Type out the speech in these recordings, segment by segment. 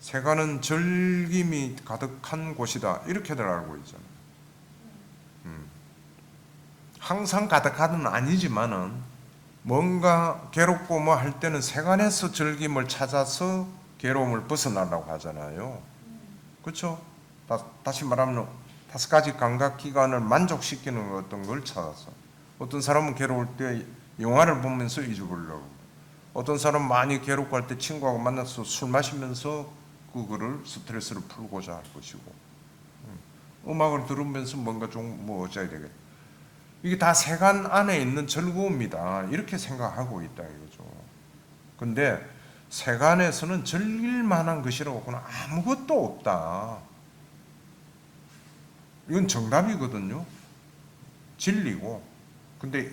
세간은 즐김이 가득한 곳이다. 이렇게들 알고 있잖아요. 항상 가득한은 아니지만은 뭔가 괴롭고 뭐 할 때는 세간에서 즐김을 찾아서 괴로움을 벗어나려고 하잖아요. 그렇죠? 다시 말하면 5가지 감각기관을 만족시키는 어떤 걸 찾아서, 어떤 사람은 괴로울 때 영화를 보면서 잊어버리려고, 어떤 사람은 많이 괴롭고 할 때 친구하고 만나서 술 마시면서 그거를 스트레스를 풀고자 할 것이고, 음악을 들으면서 뭔가 좀 뭐 어쩌야 되겠다. 이게 다 세간 안에 있는 즐거움이다, 이렇게 생각하고 있다 이거죠. 근데 세간에서는 즐길 만한 것이라고는 아무것도 없다. 이건 정답이거든요. 진리고. 근데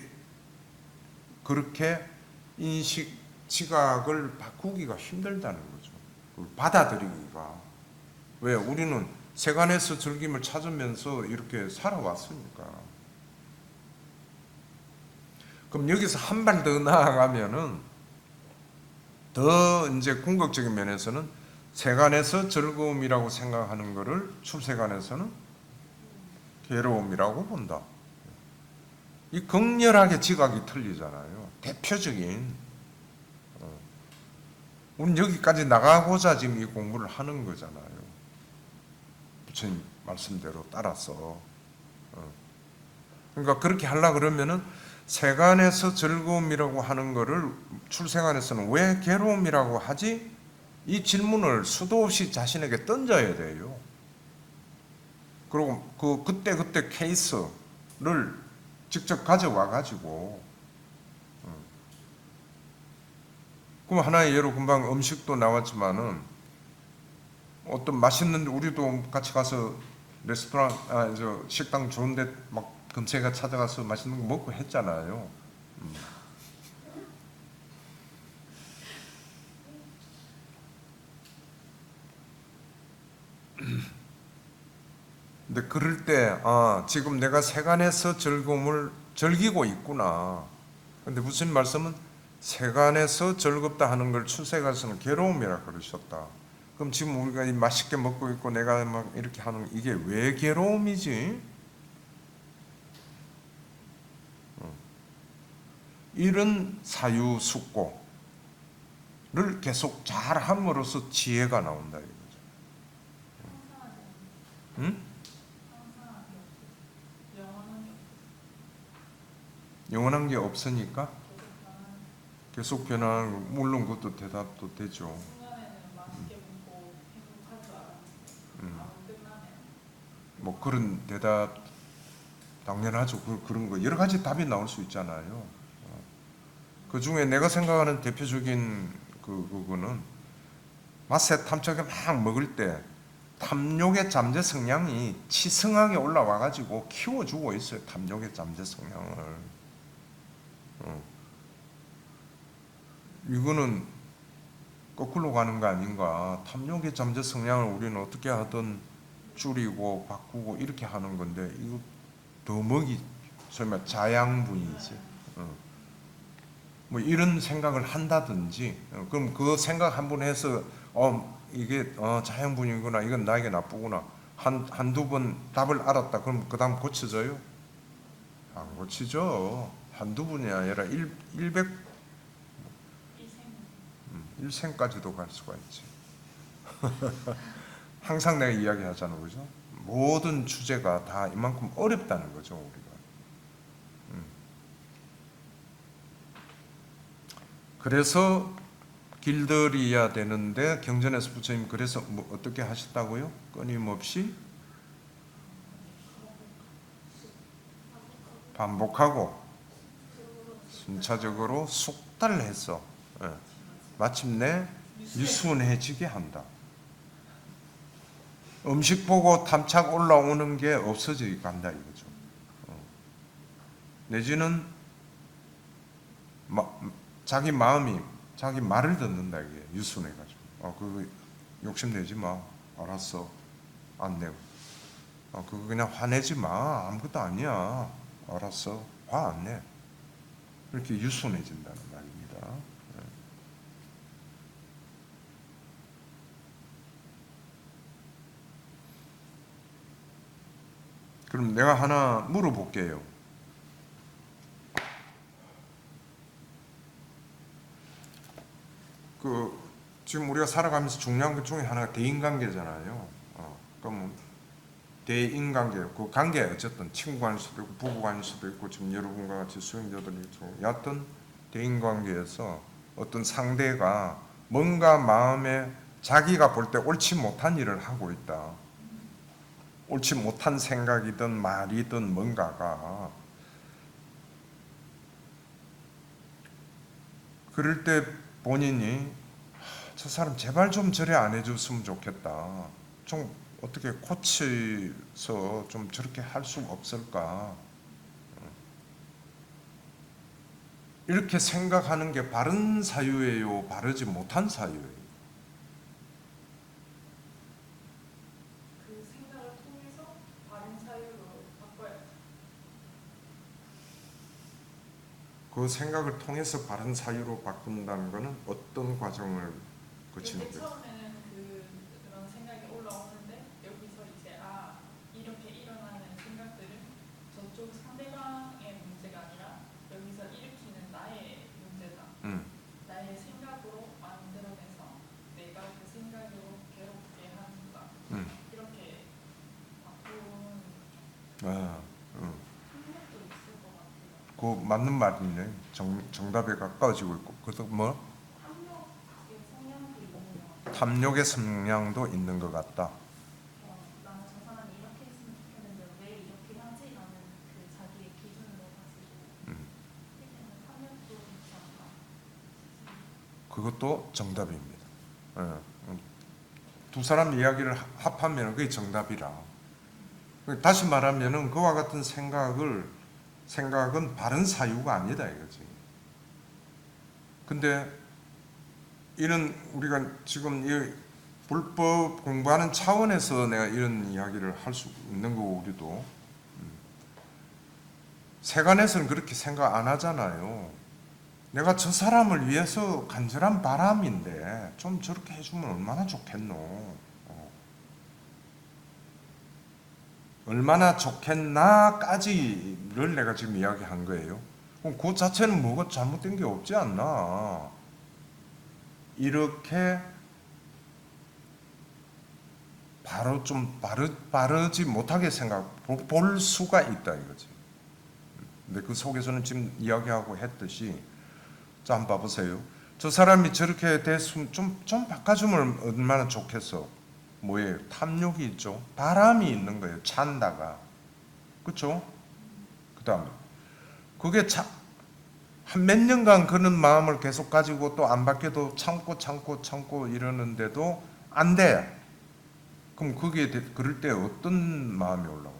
그렇게 인식, 지각을 바꾸기가 힘들다는 거죠. 받아들이기가. 왜? 우리는 세간에서 즐김을 찾으면서 이렇게 살아왔으니까. 그럼 여기서 한 발 더 나아가면은 더 이제 궁극적인 면에서는 세간에서 즐거움이라고 생각하는 것을 출세간에서는 괴로움이라고 본다. 이 극렬하게 지각이 틀리잖아요. 대표적인. 우리는 여기까지 나가고자 지금 이 공부를 하는 거잖아요. 부처님 말씀대로 따라서. 그러니까 그렇게 하려고 그러면은 세간에서 즐거움이라고 하는 것을 출세간에서는 왜 괴로움이라고 하지? 이 질문을 수도 없이 자신에게 던져야 돼요. 그리고 그때 케이스를 직접 가져와 가지고, 그럼 하나의 예로 금방 음식도 나왔지만은 어떤 맛있는, 우리도 같이 가서 레스토랑, 식당 좋은데 막 금세가 찾아가서 맛있는 거 먹고 했잖아요. 근데 그럴 때, 지금 내가 세간에서 즐거움을 즐기고 있구나. 근데 무슨 말씀은 세간에서 즐겁다 하는 걸 출세가서는 괴로움이라 그러셨다. 그럼 지금 우리가 맛있게 먹고 있고 내가 막 이렇게 하는 이게 왜 괴로움이지? 이런 사유숙고를 계속 잘 함으로써 지혜가 나온다 이거죠. 응? 영원한 게 없으니까 계속 변화하는, 물론 그것도 대답도 되죠. 뭐 그런 대답 당연하죠. 그런 거 여러 가지 답이 나올 수 있잖아요. 그 중에 내가 생각하는 대표적인 그거는 맛에 탐욕에 막 먹을 때 탐욕의 잠재 성향이 치성하게 올라와 가지고 키워주고 있어요. 탐욕의 잠재 성향을. 이거는 거꾸로 가는 거 아닌가. 탐욕의 잠재 성향을 우리는 어떻게 하든 줄이고 바꾸고 이렇게 하는 건데, 이거 더 먹이, 소위 말 자양분이지. 뭐 이런 생각을 한다든지, 그럼 그 생각 한번 해서 이게 자양분이구나, 이건 나에게 나쁘구나, 한두 번 답을 알았다. 그럼 그 다음 고쳐져요? 안 고치죠. 한두 번이 아니라 1생까지도 갈 수가 있지. 항상 내가 이야기하잖아, 그죠? 모든 주제가 다 이만큼 어렵다는 거죠, 우리가. 그래서 길들여야 되는데, 경전에서 부처님 그래서 뭐 어떻게 하셨다고요? 끊임없이 반복하고 순차적으로 숙달해서, 마침내 유순해지게 한다. 음식 보고 탐착 올라오는 게 없어지게 간다 이거죠. 내지는 자기 마음이 자기 말을 듣는다, 이게 유순해가지고. 그거 욕심내지 마. 알았어. 안 내고. 그거 그냥 화내지 마. 아무것도 아니야. 알았어. 화 안 내. 이렇게 유순해진다는 말입니다. 그럼 내가 하나 물어볼게요. 지금 우리가 살아가면서 중요한 것 중에 하나가 대인관계잖아요. 그럼 대인관계, 그 관계 어쨌든 친구 관일 수도 있고 부부 관일 수도 있고 지금 여러분과 같이 수행자들이 여하튼 대인관계에서 어떤 상대가 뭔가 마음에 자기가 볼 때 옳지 못한 일을 하고 있다. 옳지 못한 생각이든 말이든 뭔가가 그럴 때 본인이 저 사람 제발 좀 저래 안 해줬으면 좋겠다. 좀 어떻게 고쳐서 좀 저렇게 할 수 없을까? 이렇게 생각하는 게 바른 사유예요? 바르지 못한 사유예요? 그 생각을 통해서 바른 사유로 바꿔야 돼. 그 생각을 통해서 바른 사유로 바꾼다는 것은 어떤 과정을 거치는 거예요? 처음에는 그런 생각이 올라오는데 여기서 이제 이렇게 일어나는 생각들은 저쪽 상대방의 문제가 아니라 여기서 일으키는 나의 문제다. 나의 생각으로 만들어내서 내가 그 생각으로 괴롭게 한다. 이렇게 바꾸는 방법도 있을 것 같아요. 그 맞는 말이네. 정답에 가까워지고 있고. 그래서 뭐? 탐욕의 성향도 있는 것 같아요. 탐욕의 성향도 있는 것 같다. 나는 저 사람이 이렇게 했으면 좋겠는데 왜 이렇게 하지? 라는 그 자기의 기준으로 가지고 하기 때문에 탐욕도 있지 않나 싶습니다. 그것도 정답입니다. 두 사람 이야기를 합하면 그게 정답이라. 다시 말하면은 그와 같은 생각은 바른 사유가 아니다 이거지. 근데 이런 우리가 지금 이 불법 공부하는 차원에서 내가 이런 이야기를 할 수 있는 거고 우리도 세간에서는 그렇게 생각 안 하잖아요. 내가 저 사람을 위해서 간절한 바람인데 좀 저렇게 해주면 얼마나 좋겠노. 얼마나 좋겠나까지를 내가 지금 이야기한 거예요. 그럼 그 자체는 뭐가 잘못된 게 없지 않나. 이렇게 바로 좀 바르지 못하게 볼 수가 있다 이거지. 근데 그 속에서는 지금 이야기하고 했듯이 자 한번 봐보세요. 저 사람이 저렇게 됐으면 좀 바꿔주면 얼마나 좋겠어. 뭐예요? 탐욕이 있죠. 바람이 있는 거예요. 찬다가. 그렇죠? 그 다음에 그게 한 몇 년간 그런 마음을 계속 가지고 또 안 바뀌어도 참고 이러는데도 안 돼. 그럼 그럴 때 어떤 마음이 올라와?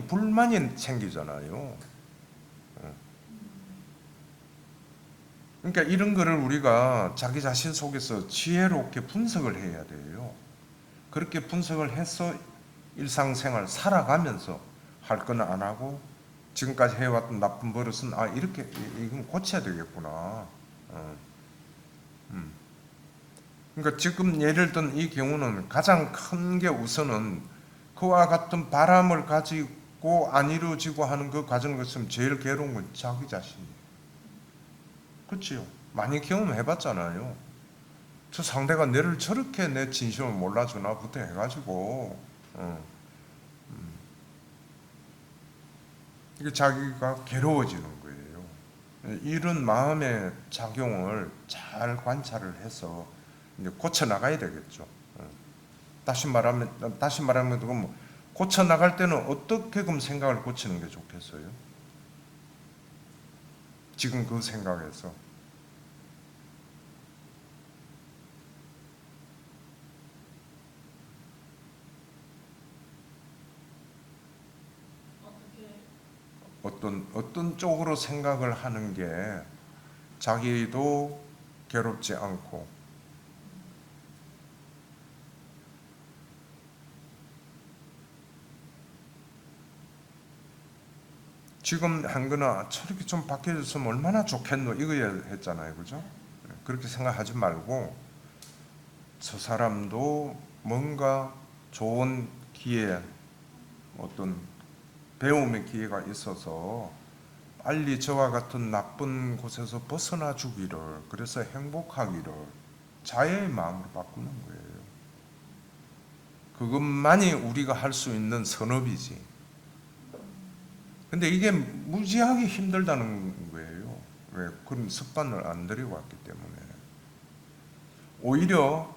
불만이 생기잖아요. 그러니까 이런 거를 우리가 자기 자신 속에서 지혜롭게 분석을 해야 돼요. 그렇게 분석을 해서 일상생활 살아가면서 할 거는 안 하고 지금까지 해왔던 나쁜 버릇은 이렇게 이건 고쳐야 되겠구나. 그러니까 지금 예를 든 이 경우는 가장 큰 게 우선은 그와 같은 바람을 가지고 안 이루어지고 하는 그 과정을 거치면 제일 괴로운 건 자기 자신이에요. 그렇지요? 많이 경험해봤잖아요. 저 상대가 내를 저렇게 내 진심을 몰라주나부터 해가지고 이게 자기가 괴로워지는 거예요. 이런 마음의 작용을 잘 관찰을 해서 이제 고쳐 나가야 되겠죠. 다시 말하면 그럼 고쳐 나갈 때는 어떻게 그럼 생각을 고치는 게 좋겠어요? 지금 그 생각에서 어떤 쪽으로 생각을 하는 게 자기도 괴롭지 않고 지금 한 거는 저렇게 좀 바뀌어졌으면 얼마나 좋겠노 이거야 했잖아요. 그죠? 그렇게 생각하지 말고 저 사람도 뭔가 좋은 기회 어떤 배움의 기회가 있어서 빨리 저와 같은 나쁜 곳에서 벗어나 주기를, 그래서 행복하기를 자애의 마음으로 바꾸는 거예요. 그것만이 우리가 할 수 있는 선업이지. 근데 이게 무지하게 힘들다는 거예요. 왜? 그런 습관을 안 들이고 왔기 때문에. 오히려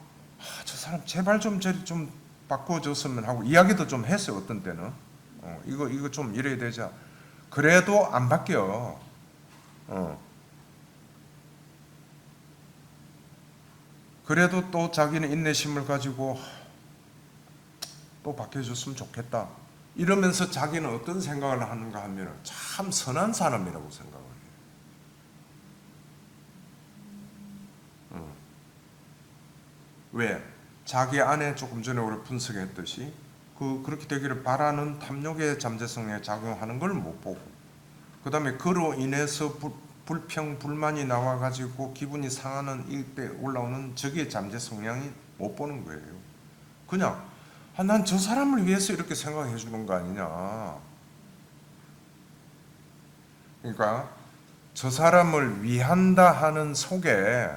저 사람 제발 좀 저리 좀 바꿔줬으면 하고 이야기도 좀 했어요. 어떤 때는 이거 좀 이래야 되자. 그래도 안 바뀌어. 그래도 또 자기는 인내심을 가지고 또 바뀌어줬으면 좋겠다. 이러면서 자기는 어떤 생각을 하는가 하면 참 선한 사람이라고 생각을 해요. 왜? 자기 안에 조금 전에 우리 분석했듯이 그렇게 되기를 바라는 탐욕의 잠재성에 작용하는 걸 못 보고, 그 다음에 그로 인해서 불평, 불만이 나와가지고 기분이 상하는 이때 올라오는 적의 잠재 성향이 못 보는 거예요. 그냥 난 저 사람을 위해서 이렇게 생각해 주는 거 아니냐. 그러니까 저 사람을 위한다 하는 속에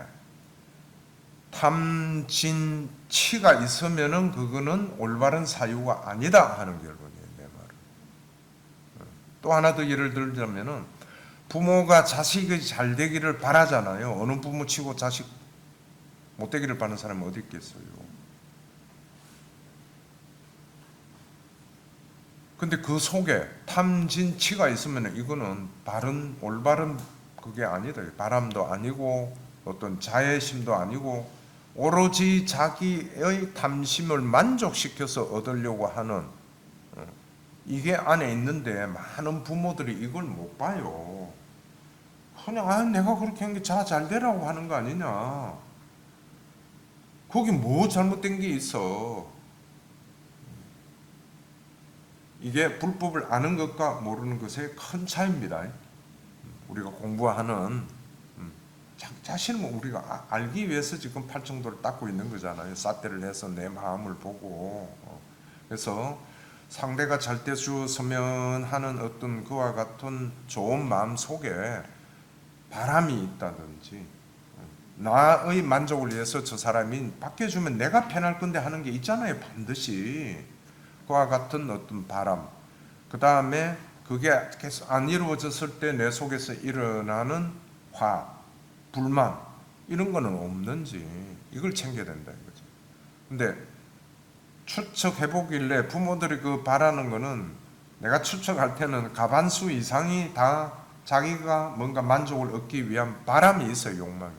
탐진치가 있으면은 그거는 올바른 사유가 아니다 하는 결론이에요, 내 말은. 또 하나 더 예를 들자면은 부모가 자식이 잘 되기를 바라잖아요. 어느 부모 치고 자식 못 되기를 바라는 사람이 어디 있겠어요. 근데 그 속에 탐진치가 있으면 이거는 올바른 그게 아니다. 바람도 아니고 어떤 자애심도 아니고 오로지 자기의 탐심을 만족시켜서 얻으려고 하는 이게 안에 있는데 많은 부모들이 이걸 못 봐요. 그냥 내가 그렇게 한 게 잘 되라고 하는 거 아니냐. 거기 뭐 잘못된 게 있어. 이게 불법을 아는 것과 모르는 것의 큰 차이입니다. 우리가 공부하는 자신은 우리가 알기 위해서 지금 팔정도를 닦고 있는 거잖아요. 삿대를 해서 내 마음을 보고. 그래서 상대가 잘 되주었으면 하는 어떤 그와 같은 좋은 마음 속에 바람이 있다든지 나의 만족을 위해서 저 사람이 바뀌어주면 내가 편할 건데 하는 게 있잖아요. 반드시 그와 같은 어떤 바람, 그 다음에 그게 계속 안 이루어졌을 때 내 속에서 일어나는 화, 불만 이런 거는 없는지 이걸 챙겨야 된다 이거죠. 근데 추측해보길래 부모들이 그 바라는 거는 내가 추측할 때는 가반수 이상이 다 자기가 뭔가 만족을 얻기 위한 바람이 있어요. 욕망이.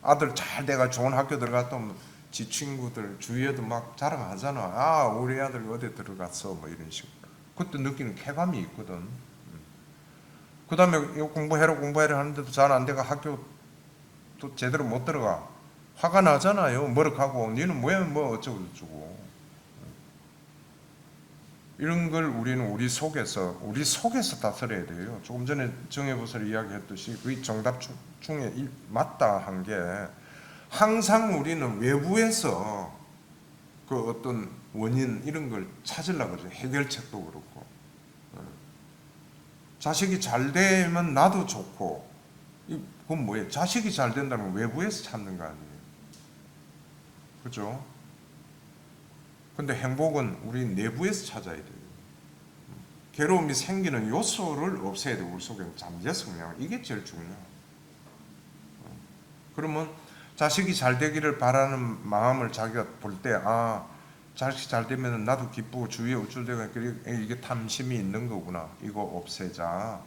아들 잘 돼가 좋은 학교 들어갔다 오면 지 친구들 주위에도 막 자랑하잖아. 우리 아들 어디 들어갔어 뭐 이런 식으로. 그때 느끼는 쾌감이 있거든. 그 다음에 공부해라 하는데도 잘 안 돼가 학교 또 제대로 못 들어가. 화가 나잖아요. 뭐라고 니는 뭐 어쩌고 저쩌고. 이런 걸 우리는 우리 속에서 다스려야 돼요. 조금 전에 정혜보살 이야기했듯이 그 정답 중에 맞다 한 게 항상 우리는 외부에서 그 어떤 원인 이런 걸 찾으려고 그러죠. 해결책도 그렇고. 자식이 잘 되면 나도 좋고. 그건 뭐예요? 자식이 잘 된다는 건 외부에서 찾는 거 아니에요. 그죠? 근데 행복은 우리 내부에서 찾아야 돼요. 괴로움이 생기는 요소를 없애야 돼요. 우리 속에 잠재 성향. 이게 제일 중요해요. 그러면 자식이 잘 되기를 바라는 마음을 자기가 볼 때, 자식이 잘 되면 나도 기쁘고 주위에 어쩌다가 이게 탐심이 있는 거구나. 이거 없애자.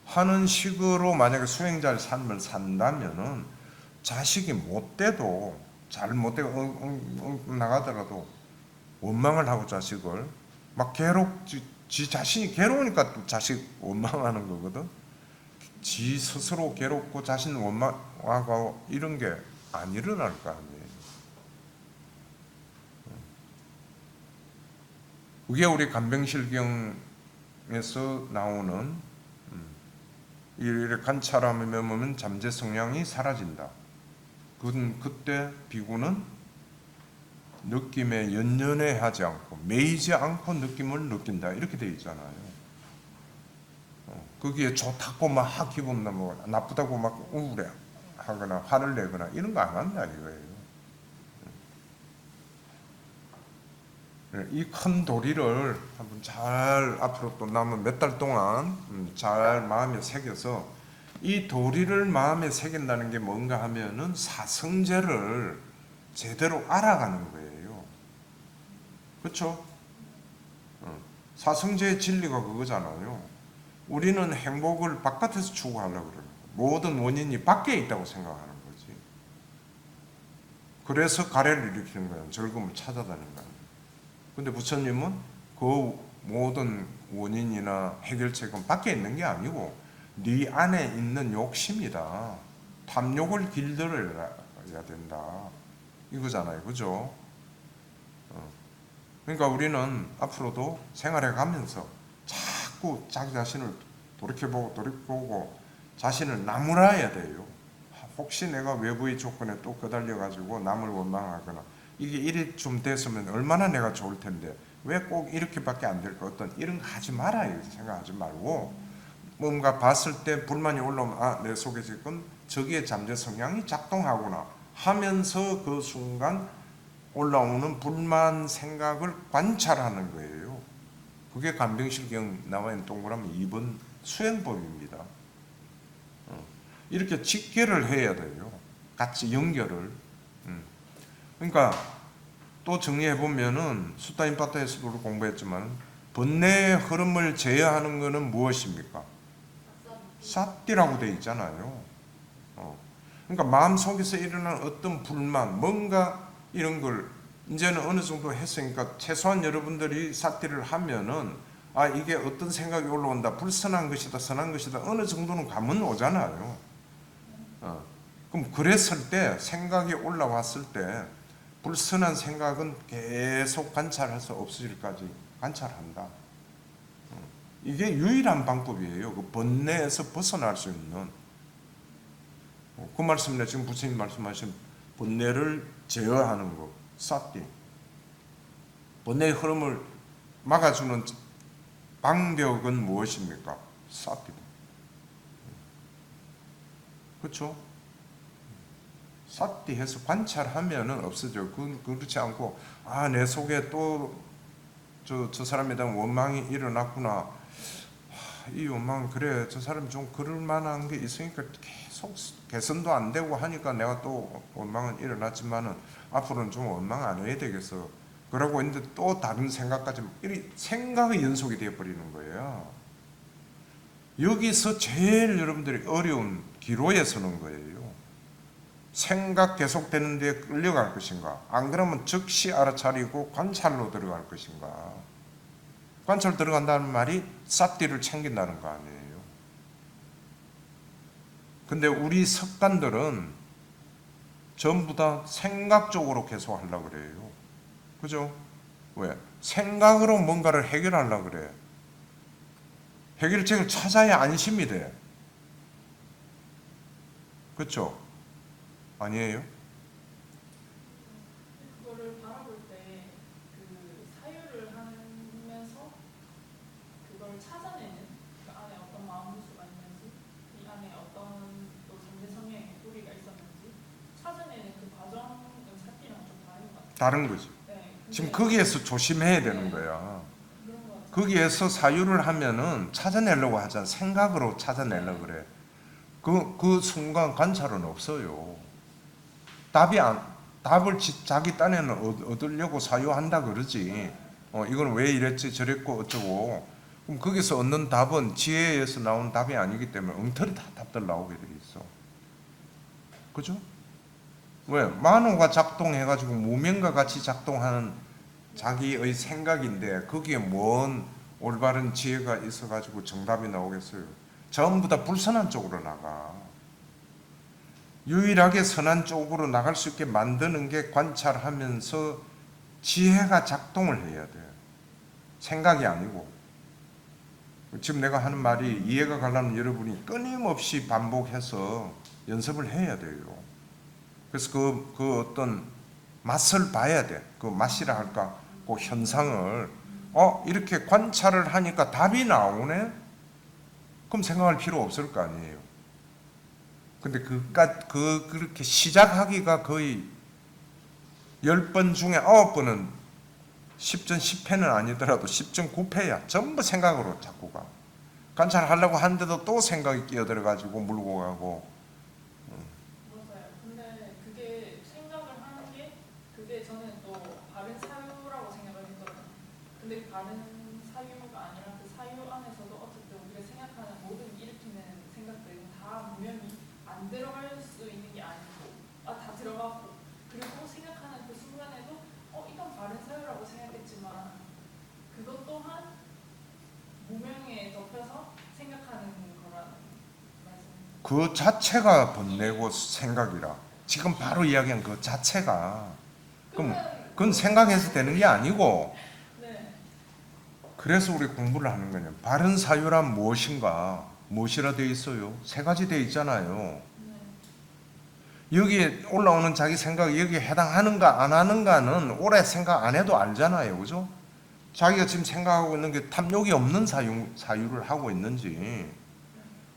하는 식으로 만약에 수행자의 삶을 산다면은 자식이 못 돼도 잘 못 되고 나가더라도 원망을 하고 자식을 막 지 자신이 괴로우니까 또 자식 원망하는 거거든. 지 스스로 괴롭고 자신 원망하고 이런 게 안 일어날 거 아니에요. 그게 우리 간병실경에서 나오는 이를 관찰하면 잠재 성향이 사라진다. 그때 비구는 느낌에 연연해하지 않고 매이지 않고 느낌을 느낀다 이렇게 돼 있잖아요. 거기에 좋다고 막 기분 나쁘다고 막 우울해 하거나 화를 내거나 이런 거 안 한다 이거예요. 이 큰 도리를 한번 잘 앞으로 또 남은 몇 달 동안 잘 마음에 새겨서, 이 도리를 마음에 새긴다는 게 뭔가 하면은 사성제를 제대로 알아가는 거예요. 그렇죠? 사성제의 진리가 그거잖아요. 우리는 행복을 바깥에서 추구하려고 그래요. 모든 원인이 밖에 있다고 생각하는 거지. 그래서 가래를 일으키는 거예요. 즐거움을 찾아다니는 거예요. 근데 부처님은 그 모든 원인이나 해결책은 밖에 있는 게 아니고 네 안에 있는 욕심이다. 탐욕을 길들여야 된다. 이거잖아요. 그죠? 그러니까 우리는 앞으로도 생활해 가면서 자꾸 자기 자신을 돌이켜보고 자신을 나무라야 돼요. 혹시 내가 외부의 조건에 또 끄달려가지고 남을 원망하거나 이게 이리 좀 됐으면 얼마나 내가 좋을 텐데 왜 꼭 이렇게밖에 안 될까, 어떤 이런 거 하지 말아요. 생각하지 말고 뭔가 봤을 때 불만이 올라오면 내 속에 지금 저기에 잠재 성향이 작동하구나 하면서 그 순간 올라오는 불만 생각을 관찰하는 거예요. 그게 간병실경 나와 있는 동그라미 2번 수행법입니다. 이렇게 직결을 해야 돼요. 같이 연결을. 그러니까 또 정리해 보면은 수타인파타에서도 공부했지만 번뇌의 흐름을 제어하는 것은 무엇입니까? 사띠라고 돼 있잖아요. 그러니까 마음 속에서 일어나는 어떤 불만, 뭔가 이런 걸 이제는 어느 정도 했으니까 최소한 여러분들이 사띠를 하면은 이게 어떤 생각이 올라온다, 불선한 것이다, 선한 것이다, 어느 정도는 감은 오잖아요. 그럼 그랬을 때, 생각이 올라왔을 때 불선한 생각은 계속 관찰해서 없어질까지 관찰한다. 이게 유일한 방법이에요. 그 번뇌에서 벗어날 수 있는. 그 말씀이나 지금 부처님 말씀하신 번뇌를 제어하는 것, 사띠. 번뇌의 흐름을 막아주는 방벽은 무엇입니까? 사띠. 그렇죠? 사띠해서 관찰하면은 없어져. 그렇지 않고 내 속에 또 저 사람에 대한 원망이 일어났구나. 이 원망 그래 저 사람이 좀 그럴 만한 게 있으니까 계속 개선도 안 되고 하니까 내가 또 원망은 일어났지만은 앞으로는 좀 원망 안 해야 되겠어. 그러고 있는데 또 다른 생각까지 생각의 연속이 되어 버리는 거예요. 여기서 제일 여러분들이 어려운 기로에 서는 거예요. 생각 계속되는 데 끌려갈 것인가, 안 그러면 즉시 알아차리고 관찰로 들어갈 것인가. 관찰 들어간다는 말이 삿띠를 챙긴다는 거 아니에요. 근데 우리 습관들은 전부 다 생각적으로 계속 하려고 그래요. 그죠? 왜? 생각으로 뭔가를 해결하려고 그래. 해결책을 찾아야 안심이 돼. 그렇죠? 아니에요? 그거를 바라볼 때 그 사유를 하면서 그걸 찾아내는, 그 안에 어떤 마음구조가 있는지, 이 안에 어떤 또 잠재 성향의 뿌리가 있었는지 찾아내는 그 과정은 사띠랑 좀 다른 것 같아요. 다른 거지. 네, 지금 거기에서 조심해야 되는 거야. 그런 것 같아요. 거기에서 사유를 하면은 찾아내려고 하잖아. 생각으로 찾아내려고 그래. 그 순간 관찰은 없어요. 답을 자기 딴에는 얻으려고 사유한다 그러지. 이건 왜 이랬지 저랬고 어쩌고. 그럼 거기서 얻는 답은 지혜에서 나온 답이 아니기 때문에 엉터리 다 답들 나오게 돼 있어. 그죠? 왜? 만호가 작동해가지고 무명과 같이 작동하는 자기의 생각인데 거기에 뭔 올바른 지혜가 있어가지고 정답이 나오겠어요? 전부 다 불선한 쪽으로 나가. 유일하게 선한 쪽으로 나갈 수 있게 만드는 게 관찰하면서 지혜가 작동을 해야 돼. 생각이 아니고. 지금 내가 하는 말이 이해가 가려면 여러분이 끊임없이 반복해서 연습을 해야 돼요. 그래서 그 어떤 맛을 봐야 돼. 그 맛이라 할까? 그 현상을 이렇게 관찰을 하니까 답이 나오네. 그럼 생각할 필요 없을 거 아니에요. 근데 그렇게 시작하기가 거의 10번 중에 9번은 10전 10패는 아니더라도 10전 9패야. 전부 생각으로 자꾸 가. 관찰하려고 하는데도 또 생각이 끼어들어가지고 물고 가고. 맞아요. 근데 그게 생각을 하는 게 그게 저는 또 바른 사유라고 생각을 했거든요. 근데 바른 사유가 아니라 그 사유 안에서도 어쨌든 우리가 생각하는 모든 일으키는 생각들은 다 분명히 안 들어갈 수 있는 게 아니고 다 들어가고 그리고 생각하는 그 순간에도 이건 바른 사유라고 생각했지만 그것 또한 무명에 덮여서 생각하는 거라는 말씀. 그 자체가 번뇌고 생각이라. 지금 바로 이야기한 그 자체가. 그럼 그건 생각해서 되는 게 아니고. 네. 그래서 우리 공부를 하는 거냐. 바른 사유란 무엇인가? 무엇이라 되어 있어요? 세 가지 되어 있잖아요. 여기에 올라오는 자기 생각이 여기에 해당하는가 안 하는가는 오래 생각 안 해도 알잖아요. 그죠? 자기가 지금 생각하고 있는 게 탐욕이 없는 사유를 하고 있는지,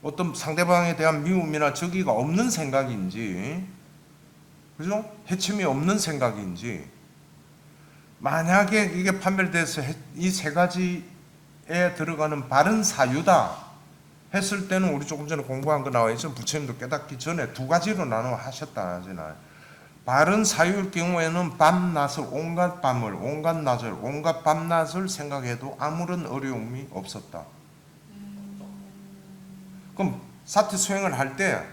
어떤 상대방에 대한 미움이나 적의가 없는 생각인지, 그죠? 해침이 없는 생각인지, 만약에 이게 판별돼서 이 세 가지에 들어가는 바른 사유다 했을 때는 우리 조금 전에 공부한 거 나와 있죠. 부처님도 깨닫기 전에 두 가지로 나눠 하셨다 하잖아요. 바른 사유일 경우에는 밤낮을 온갖 밤을 온갖 낮을 온갖 밤낮을 생각해도 아무런 어려움이 없었다. 그럼 사티 수행을 할 때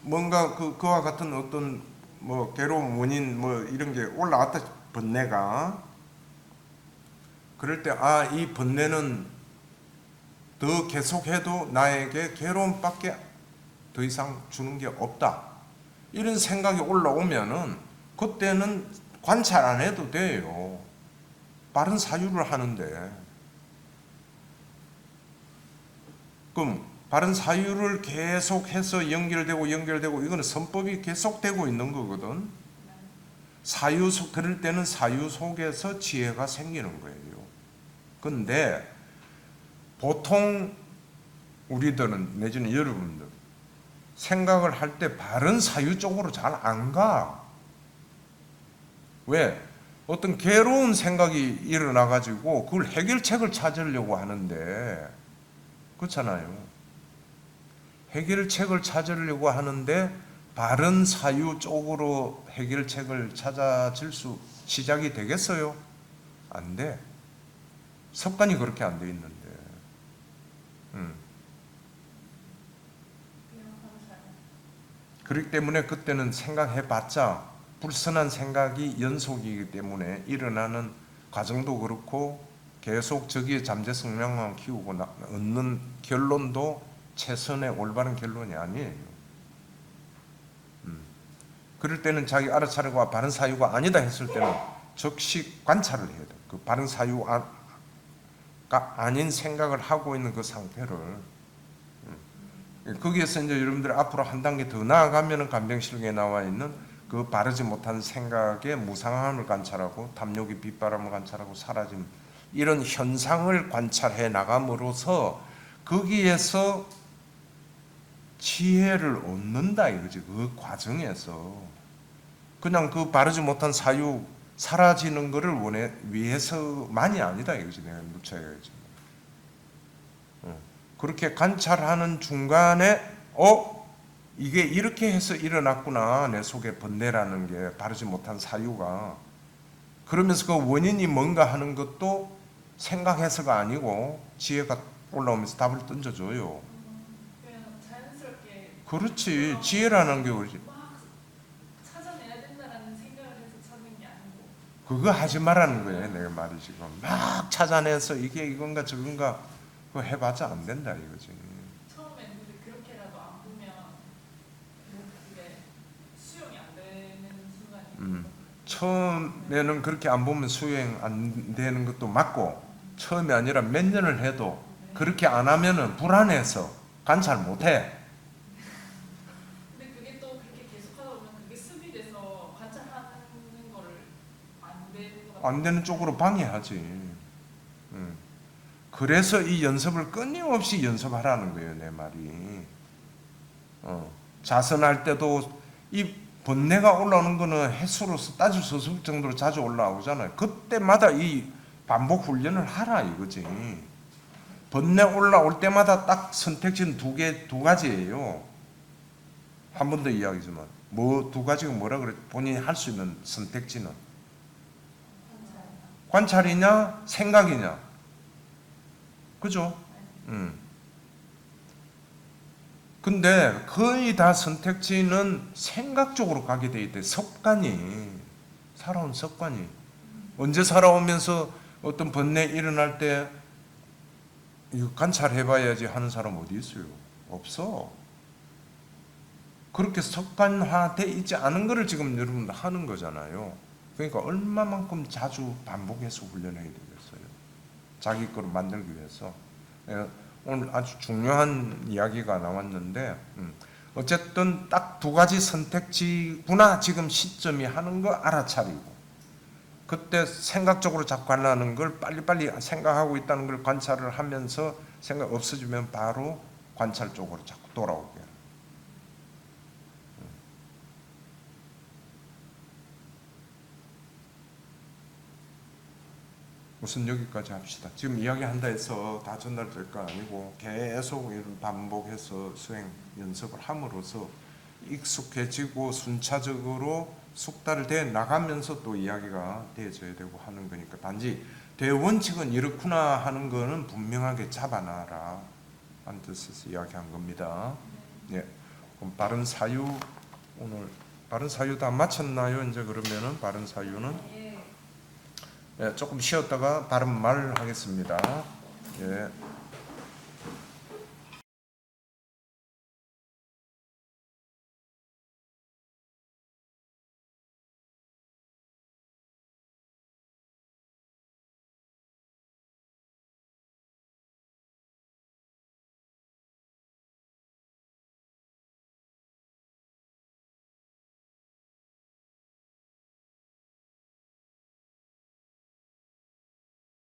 뭔가 그와 같은 어떤 뭐 괴로움 원인 뭐 이런 게 올라왔다, 번뇌가. 그럴 때 이 번뇌는 더 계속해도 나에게 괴로움밖에 더 이상 주는 게 없다. 이런 생각이 올라오면은 그때는 관찰 안 해도 돼요. 바른 사유를 하는데. 그럼 바른 사유를 계속해서 연결되고 이거는 선법이 계속되고 있는 거거든. 그럴 때는 사유 속에서 지혜가 생기는 거예요. 근데 보통 우리들은 내지는 여러분들 생각을 할 때 바른 사유 쪽으로 잘 안 가. 왜? 어떤 괴로운 생각이 일어나 가지고 그걸 해결책을 찾으려고 하는데, 그렇잖아요. 해결책을 찾으려고 하는데 바른 사유 쪽으로 해결책을 찾아질 수 시작이 되겠어요? 안 돼. 습관이 그렇게 안 돼 있는데. 그렇기 때문에 그때는 생각해봤자 불선한 생각이 연속이기 때문에 일어나는 과정도 그렇고 계속 저기에 잠재성명만 키우고 얻는 결론도 최선의 올바른 결론이 아니에요. 그럴 때는 자기 알아차리고 바른 사유가 아니다 했을 때는 즉시 관찰을 해야 돼. 그 바른 사유가 아닌 생각을 하고 있는 그 상태를. 거기에서 이제 여러분들 앞으로 한 단계 더 나아가면은 간병실경에 나와 있는 그 바르지 못한 생각의 무상함을 관찰하고 탐욕의 빗바람을 관찰하고 사라짐, 이런 현상을 관찰해 나감으로써 거기에서 지혜를 얻는다 이거지. 그 과정에서 그냥 그 바르지 못한 사유 사라지는 것을 위해서만이 아니다 이거지. 내가 묻혀야지. 그렇게 관찰하는 중간에 이게 이렇게 해서 일어났구나, 내 속에 번뇌라는 게 바르지 못한 사유가. 그러면서 그 원인이 뭔가 하는 것도 생각해서가 아니고 지혜가 올라오면서 답을 던져줘요. 그냥 자연스럽게. 그렇지. 지혜라는 게 우리 막 찾아내야 된다라는 생각을 해서 찾는 게 아니고. 그거 하지 말라는 거예요. 내가 말이 지금 막 찾아내서 이게 이건가 저건가 그거 해봤자 안 된다 이거지. 처음엔 근데 그렇게라도 안 보면 이게 수용이 안 되는 순간이. 처음에는 그렇게 안 보면 수행 안 되는 것도 맞고, 처음이 아니라 몇 년을 해도 그렇게 안 하면은 불안해서 관찰 못 해. 근데 그게 또 그렇게 계속하다 보면 그게 습이 돼서 관찰하는 안 되는 쪽으로 방해하지. 그래서 이 연습을 끊임없이 연습하라는 거예요, 내 말이. 자선할 때도 이 번뇌가 올라오는 거는 횟수로서 따질 수 없을 정도로 자주 올라오잖아요. 그때마다 이 반복 훈련을 하라 이거지. 번뇌 올라올 때마다 딱 선택지는 두 가지예요. 한 번 더 이야기지만 뭐 두 가지가 뭐라 그래? 본인이 할 수 있는 선택지는 관찰이냐 생각이냐, 그죠? 근데 거의 다 선택지는 생각 쪽으로 가게 돼 있대. 습관이, 살아온 습관이. 언제 살아오면서 어떤 번뇌 일어날 때 이거 관찰해봐야지 하는 사람 어디 있어요? 없어. 그렇게 습관화돼 있지 않은 거를 지금 여러분 하는 거잖아요. 그러니까 얼마만큼 자주 반복해서 훈련해야 되겠어요. 자기 거로 만들기 위해서. 오늘 아주 중요한 이야기가 나왔는데 어쨌든 딱 두 가지 선택지구나 지금 시점이 하는 거 알아차리고, 그때 생각적으로 자꾸 하려는 걸 빨리빨리 생각하고 있다는 걸 관찰을 하면서 생각 없어지면 바로 관찰 쪽으로 자꾸 돌아오게. 우선 여기까지 합시다. 지금 이야기한다 해서 다 전달될 거 아니고 계속 이런 반복해서 수행 연습을 함으로써 익숙해지고 순차적으로 숙달을 돼 나가면서 또 이야기가 되어져야 되고 하는 거니까, 단지 대원칙은 이렇구나 하는 거는 분명하게 잡아놔라 하는 뜻에서 이야기한 겁니다. 예. 그럼 바른 사유, 오늘 바른 사유 다 마쳤나요? 이제 그러면은 바른 사유는 예, 조금 쉬었다가 바른 말 하겠습니다. 예.